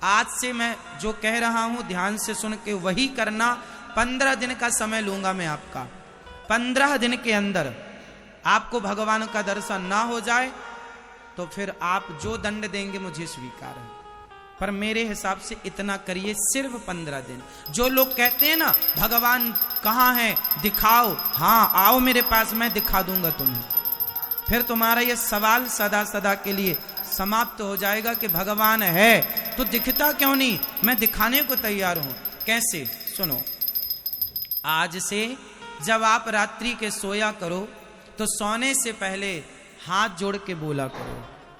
आज से मैं जो कह रहा हूं ध्यान से सुन के वही करना। 15 दिन का समय लूंगा मैं आपका। 15 दिन के अंदर आपको भगवान का दर्शन ना हो जाए तो फिर आप जो दंड देंगे मुझे स्वीकार है, पर मेरे हिसाब से इतना करिए, सिर्फ 15 दिन। जो लोग कहते हैं ना भगवान कहाँ है दिखाओ, हाँ आओ मेरे पास, मैं दिखा दूंगा तुम्हें, फिर तुम्हारा यह सवाल सदा सदा के लिए समाप्त हो जाएगा कि भगवान है तो दिखता क्यों नहीं, मैं दिखाने को तैयार हूं। कैसे? सुनो, आज से जब आप रात्रि के सोया करो तो सोने से पहले हाथ जोड़ के बोला करो।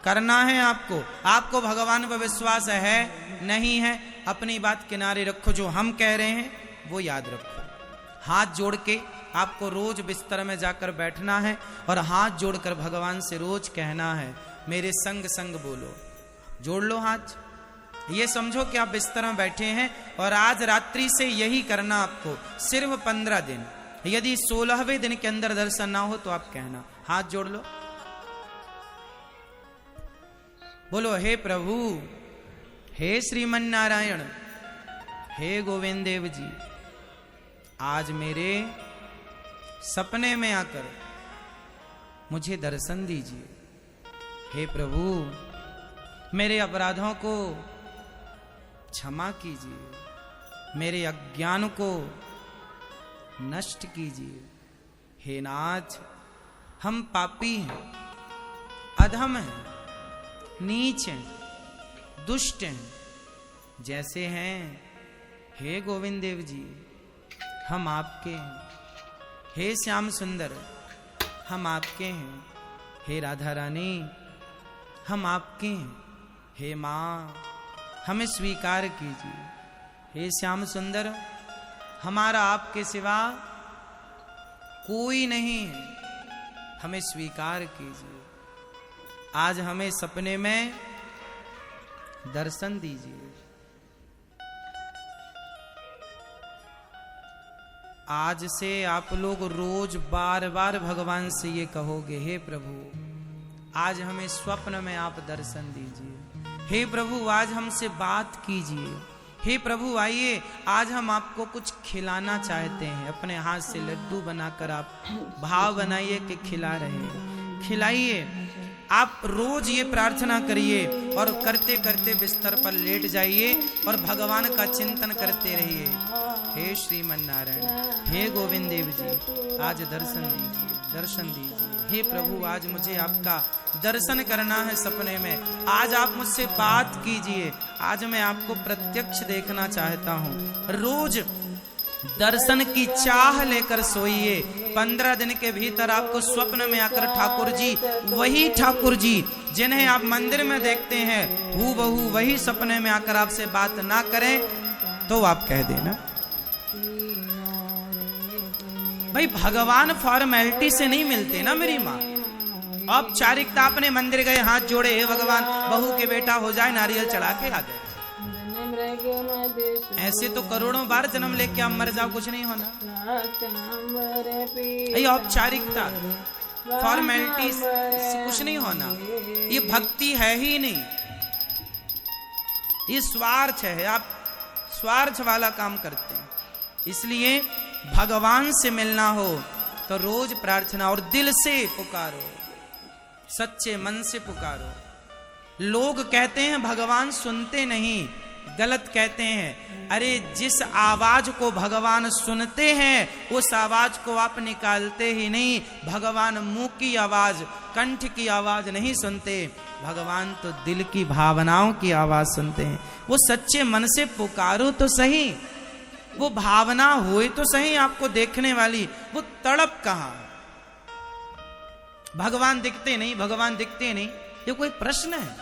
करना है आपको। आपको भगवान पर विश्वास है नहीं है, अपनी बात किनारे रखो, जो हम कह रहे हैं वो याद रखो। हाथ जोड़ के आपको रोज बिस्तर में जाकर बैठना है और हाथ जोड़कर भगवान से रोज कहना है मेरे संग संग बोलो। जोड़ लो हाथ, ये समझो कि आप बिस्तर में बैठे हैं और आज रात्रि से यही करना आपको, सिर्फ 15 दिन। यदि 16वें दिन के अंदर दर्शन ना हो तो आप कहना, हाथ जोड़ लो, बोलो हे प्रभु, हे श्रीमन नारायण, हे गोविंद देव जी, आज मेरे सपने में आकर मुझे दर्शन दीजिए। हे प्रभु, मेरे अपराधों को क्षमा कीजिए, मेरे अज्ञान को नष्ट कीजिए। हे नाथ, हम पापी हैं, अधम हैं, नीच हैं, दुष्ट हैं, जैसे हैं। हे गोविंद देव जी, हम आपके हैं। हे श्याम सुंदर, हम आपके हैं। हे राधा रानी, हम आपके हैं। हे माँ, हमें स्वीकार कीजिए। हे श्याम सुंदर, हमारा आपके सिवा कोई नहीं है, हमें स्वीकार कीजिए। आज हमें सपने में दर्शन दीजिए। आज से आप लोग रोज बार बार भगवान से ये कहोगे, हे प्रभु आज हमें स्वप्न में आप दर्शन दीजिए। हे प्रभु आज हमसे बात कीजिए। हे प्रभु आइए, आज हम आपको कुछ खिलाना चाहते हैं। अपने हाथ से लड्डू बनाकर आप भाव बनाइए कि खिला रहे हैं, खिलाइए। आप रोज ये प्रार्थना करिए और करते करते बिस्तर पर लेट जाइए और भगवान का चिंतन करते रहिए। हे श्रीमन नारायण, हे गोविंद देव जी, आज दर्शन दीजिए, दर्शन दीजिए। हे प्रभु आज मुझे आपका दर्शन करना है सपने में। आज आप मुझसे बात कीजिए, आज मैं आपको प्रत्यक्ष देखना चाहता हूँ। रोज दर्शन की चाह लेकर सोइए। 15 दिन के भीतर आपको स्वप्न में आकर ठाकुर जी, वही ठाकुर जी जिन्हें आप मंदिर में देखते हैं, हूबहू वही सपने में आकर आपसे बात ना करें तो आप कह देना भाई भगवान फॉर्मेलिटी से नहीं मिलते ना मेरी माँ। औपचारिकता, अपने मंदिर गए, हाथ जोड़े, हे भगवान बहू के बेटा हो जाए, नारियल चढ़ा के आ गए। ऐसे तो करोड़ों बार जन्म लेके आप मर जाओ, कुछ नहीं होना। ये औपचारिकता, फॉर्मेलिटी से कुछ नहीं होना। ये भक्ति है ही नहीं, ये स्वार्थ है। आप स्वार्थ वाला काम करते हैं। इसलिए भगवान से मिलना हो तो रोज प्रार्थना और दिल से पुकारो, सच्चे मन से पुकारो। लोग कहते हैं भगवान सुनते नहीं, गलत कहते हैं। अरे जिस आवाज को भगवान सुनते हैं उस आवाज को आप निकालते ही नहीं। भगवान मुंह की आवाज, कंठ की आवाज नहीं सुनते, भगवान तो दिल की भावनाओं की आवाज सुनते हैं। वो सच्चे मन से पुकारो तो सही, वो भावना हुई तो सही आपको देखने वाली, वो तड़प कहां। भगवान दिखते नहीं, भगवान दिखते नहीं, ये कोई प्रश्न है?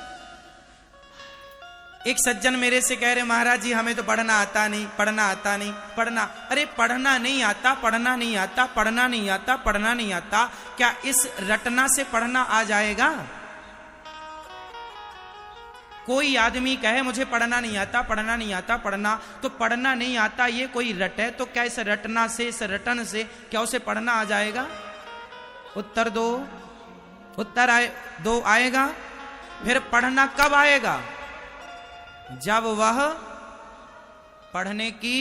एक सज्जन मेरे से कह रहे महाराज जी हमें तो पढ़ना आता नहीं, पढ़ना आता नहीं, पढ़ना। अरे पढ़ना नहीं आता, पढ़ना नहीं आता, पढ़ना नहीं आता, पढ़ना नहीं आता, क्या इस रटना से पढ़ना आ जाएगा? कोई आदमी कहे मुझे पढ़ना नहीं आता, पढ़ना नहीं आता, पढ़ना तो पढ़ना नहीं आता, ये कोई रट है तो क्या इस रटना से, इस रटन से क्या उसे पढ़ना आ जाएगा? उत्तर दो, उत्तर दो आएगा। फिर पढ़ना कब आएगा? जब वह पढ़ने की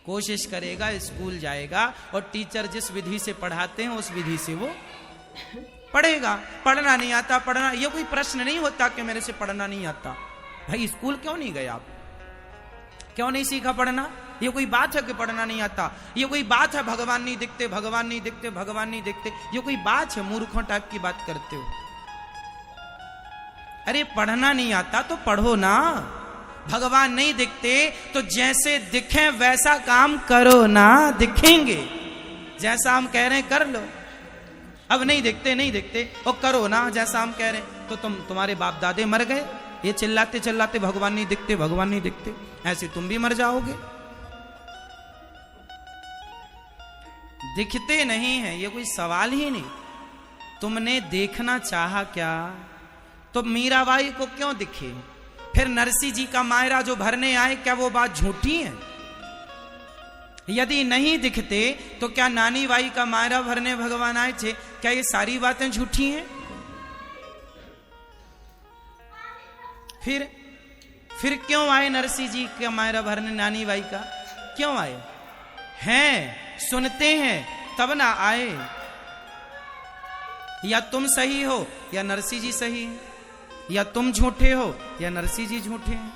कोशिश करेगा, स्कूल जाएगा और टीचर जिस विधि से पढ़ाते हैं उस विधि से वो पढ़ेगा। पढ़ना नहीं आता, पढ़ना, ये कोई प्रश्न नहीं होता कि मेरे से पढ़ना नहीं आता। भाई स्कूल क्यों नहीं गए आप, क्यों नहीं सीखा पढ़ना? ये कोई बात है कि पढ़ना नहीं आता? ये कोई बात है भगवान नहीं दिखते, भगवान नहीं दिखते, भगवान नहीं दिखते? ये कोई बात है? मूर्खों टाइप की बात करते हो। अरे पढ़ना नहीं आता तो पढ़ो ना। भगवान नहीं दिखते तो जैसे दिखे वैसा काम करो ना, दिखेंगे। जैसा हम कह रहे हैं कर लो। अब नहीं दिखते, नहीं दिखते और करो ना जैसा हम कह रहे हैं। तो तुम्हारे बाप दादे मर गए ये चिल्लाते चिल्लाते भगवान नहीं दिखते, भगवान नहीं दिखते, ऐसे तुम भी मर जाओगे। दिखते नहीं है ये कोई सवाल ही नहीं। तुमने देखना चाहा क्या? तो मीराबाई को क्यों दिखे? फिर नरसिंह जी का मायरा जो भरने आए, क्या वो बात झूठी है? यदि नहीं दिखते तो क्या नानी बाई का मायरा भरने भगवान आए थे? क्या ये सारी बातें झूठी हैं? फिर क्यों आए नरसिंह जी का मायरा भरने नानी बाई का? क्यों आए? हैं, सुनते हैं तब ना आए। या तुम सही हो या नरसिंह जी सही है, या तुम झूठे हो या नरसिंह जी झूठे हैं।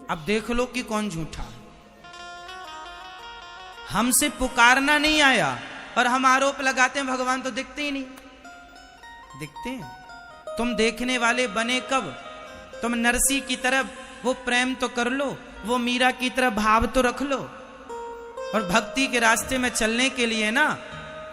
अब देख लो कि कौन झूठा है। हमसे पुकारना नहीं आया और हम आरोप लगाते हैं भगवान तो दिखते ही नहीं। दिखते हैं। तुम देखने वाले बने कब? तुम नरसिंह की तरफ वो प्रेम तो कर लो, वो मीरा की तरफ भाव तो रख लो। और भक्ति के रास्ते में चलने के लिए ना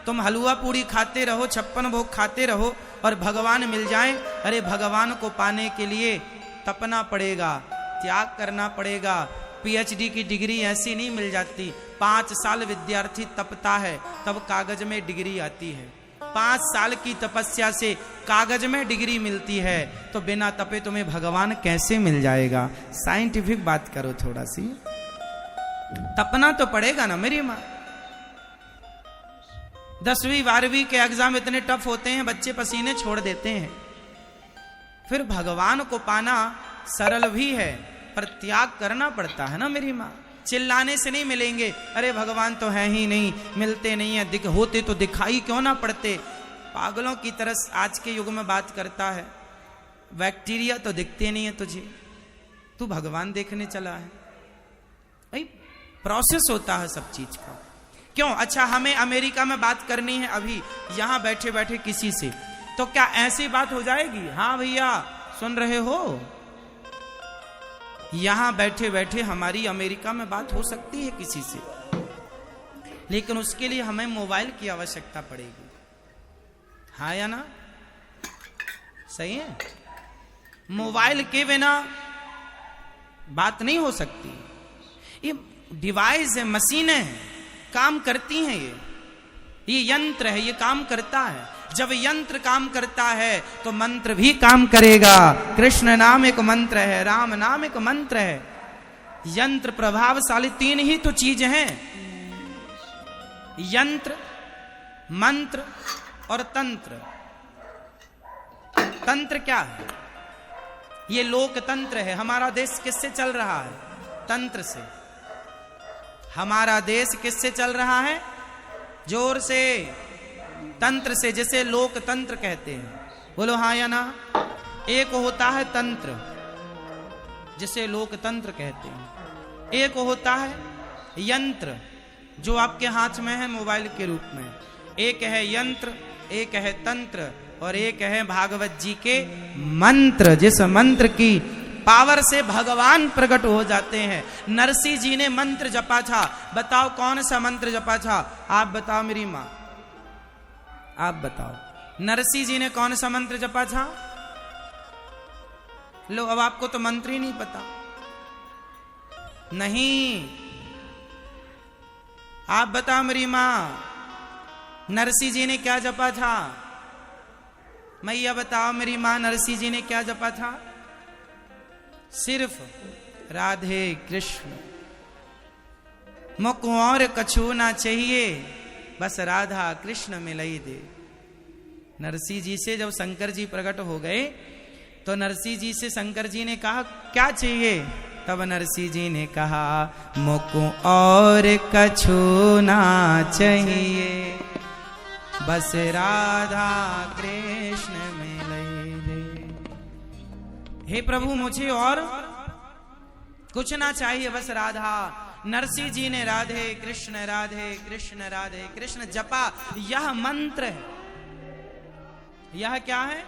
तुम हलवा पूड़ी खाते रहो, 56 भोग खाते रहो और भगवान मिल जाए। अरे भगवान को पाने के लिए तपना पड़ेगा, त्याग करना पड़ेगा। पीएचडी की डिग्री ऐसी नहीं मिल जाती। 5 साल विद्यार्थी तपता है तब कागज में डिग्री आती है। 5 साल की तपस्या से कागज में डिग्री मिलती है, तो बिना तपे तुम्हें भगवान कैसे मिल जाएगा? साइंटिफिक बात करो थोड़ा सी। तपना तो पड़ेगा ना मेरी माँ। 10वीं 12वीं के एग्जाम इतने टफ होते हैं, बच्चे पसीने छोड़ देते हैं। फिर भगवान को पाना सरल भी है पर त्याग करना पड़ता है ना मेरी माँ। चिल्लाने से नहीं मिलेंगे। अरे भगवान तो है ही नहीं, मिलते नहीं है, होते तो दिखाई क्यों ना पड़ते। पागलों की तरह आज के युग में बात करता है। बैक्टीरिया तो दिखते नहीं है तुझे, तू भगवान देखने चला है। भाई प्रोसेस होता है सब चीज का। क्यों? अच्छा हमें अमेरिका में बात करनी है अभी यहां बैठे बैठे किसी से, तो क्या ऐसी बात हो जाएगी? हाँ भैया सुन रहे हो? यहां बैठे बैठे हमारी अमेरिका में बात हो सकती है किसी से, लेकिन उसके लिए हमें मोबाइल की आवश्यकता पड़ेगी। हाँ या ना? सही है। मोबाइल के बिना बात नहीं हो सकती। ये डिवाइस है, मशीनें हैं, काम करती हैं। ये यंत्र है, ये काम करता है। जब यंत्र काम करता है तो मंत्र भी काम करेगा। कृष्ण नाम एक मंत्र है, राम नाम एक मंत्र है। यंत्र प्रभावशाली 3 ही तो चीज हैं, यंत्र, मंत्र और तंत्र। तंत्र क्या है? ये लोकतंत्र है। हमारा देश किससे चल रहा है? तंत्र से। हमारा देश किससे चल रहा है? जोर से, तंत्र से, जिसे लोकतंत्र कहते हैं। बोलो हाँ या ना? एक होता है तंत्र जिसे लोकतंत्र कहते हैं, एक होता है यंत्र जो आपके हाथ में है मोबाइल के रूप में। एक है यंत्र, एक है तंत्र और एक है भागवत जी के मंत्र, जिस मंत्र की पावर से भगवान प्रकट हो जाते हैं। नरसिंह जी ने मंत्र जपा था। बताओ कौन सा मंत्र जपा था? आप बताओ मेरी माँ, आप बताओ नरसिंह जी ने कौन सा मंत्र जपा था? लो अब आपको तो मंत्र ही नहीं पता। नहीं, आप बताओ मेरी माँ, नरसिंह जी ने क्या जपा था? मैया बताओ मेरी माँ, नरसिंह जी ने क्या जपा था? सिर्फ राधे कृष्ण, मुख और कछु ना चाहिए, बस राधा कृष्ण मिलाई दे। नरसिंह जी से जब शंकर जी प्रकट हो गए तो नरसिंह जी से शंकर जी ने कहा क्या चाहिए? तब नरसिंह जी ने कहा मुको और कछु ना चाहिए, बस राधा कृष्ण मिले दे। हे प्रभु मुझे और कुछ ना चाहिए, बस राधा। नरसिंह जी ने राधे कृष्ण राधे कृष्ण जपा। यह मंत्र है। यह क्या है?